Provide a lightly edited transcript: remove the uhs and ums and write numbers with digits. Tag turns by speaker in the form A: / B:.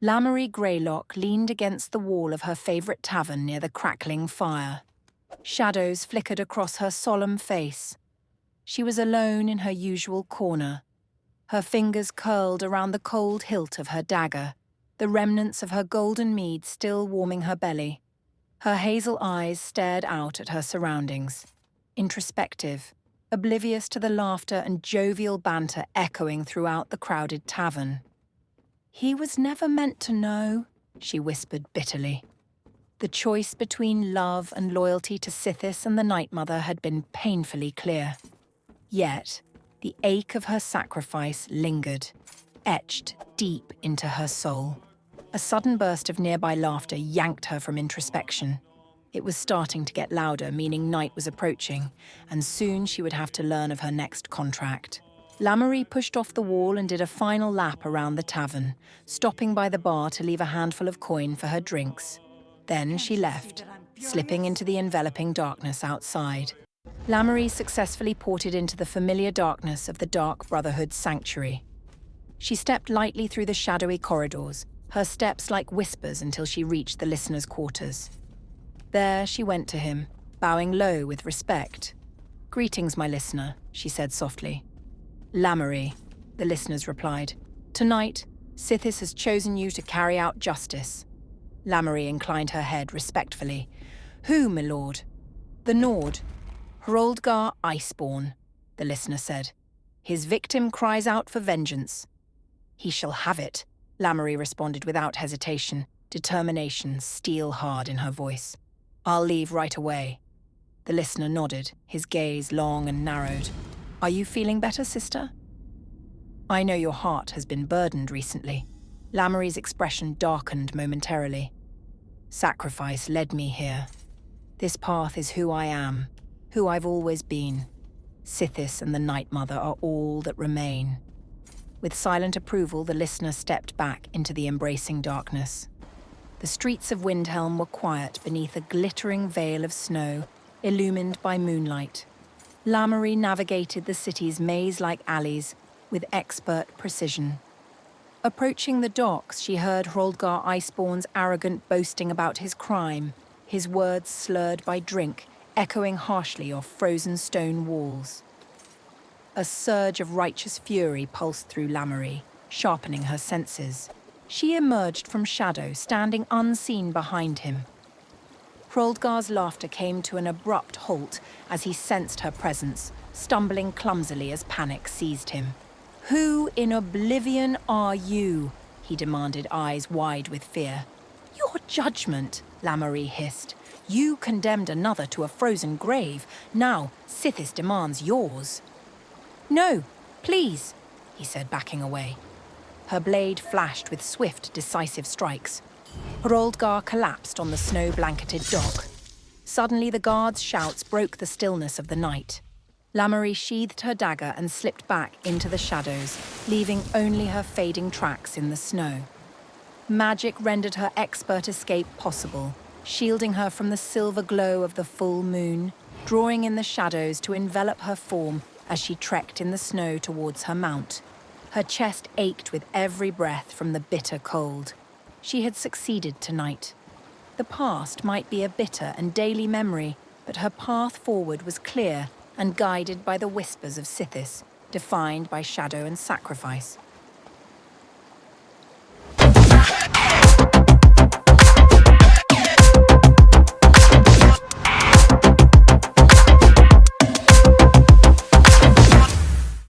A: Lamoury Greylock leaned against the wall of her favourite tavern near the crackling fire. Shadows flickered across her solemn face. She was alone in her usual corner. Her fingers curled around the cold hilt of her dagger, the remnants of her golden mead still warming her belly. Her hazel eyes stared out at her surroundings, introspective, oblivious to the laughter and jovial banter echoing throughout the crowded tavern. "He was never meant to know," she whispered bitterly. The choice between love and loyalty to Sithis and the Night Mother had been painfully clear. Yet, the ache of her sacrifice lingered, etched deep into her soul. A sudden burst of nearby laughter yanked her from introspection. It was starting to get louder, meaning night was approaching, and soon she would have to learn of her next contract. Lamoury pushed off the wall and did a final lap around the tavern, stopping by the bar to leave a handful of coin for her drinks. Then she left, slipping into the enveloping darkness outside. Lamoury successfully ported into the familiar darkness of the Dark Brotherhood's sanctuary. She stepped lightly through the shadowy corridors, her steps like whispers until she reached the listener's quarters. There she went to him, bowing low with respect. "Greetings, my listener," she said softly. "Lamoury," the listeners replied. "Tonight, Sithis has chosen you to carry out justice." Lamoury inclined her head respectfully. "Who, my lord?" "The Nord. Hroldgar Iceborn," the listener said. "His victim cries out for vengeance." "He shall have it," Lamoury responded without hesitation, determination steel-hard in her voice. "I'll leave right away." The listener nodded, his gaze long and narrowed. "Are you feeling better, sister?" "I know your heart has been burdened recently." Lamoury's expression darkened momentarily. "Sacrifice led me here. This path is who I am, who I've always been. Sithis and the Night Mother are all that remain." With silent approval, the listener stepped back into the embracing darkness. The streets of Windhelm were quiet beneath a glittering veil of snow, illumined by moonlight. Lamoury navigated the city's maze-like alleys with expert precision. Approaching the docks, she heard Hroldgar Iceborn's arrogant boasting about his crime, his words slurred by drink, echoing harshly off frozen stone walls. A surge of righteous fury pulsed through Lamoury, sharpening her senses. She emerged from shadow, standing unseen behind him. Hroldgar's laughter came to an abrupt halt as he sensed her presence, stumbling clumsily as panic seized him. "Who in oblivion are you?" he demanded, eyes wide with fear. "Your judgment," Lamoury hissed. "You condemned another to a frozen grave. Now Sithis demands yours." "No, please," he said, backing away. Her blade flashed with swift, decisive strikes. Hroldgar collapsed on the snow-blanketed dock. Suddenly the guards' shouts broke the stillness of the night. Lamoury sheathed her dagger and slipped back into the shadows, leaving only her fading tracks in the snow. Magic rendered her expert escape possible, shielding her from the silver glow of the full moon, drawing in the shadows to envelop her form as she trekked in the snow towards her mount. Her chest ached with every breath from the bitter cold. She had succeeded tonight. The past might be a bitter and daily memory, but her path forward was clear and guided by the whispers of Sithis, defined by shadow and sacrifice.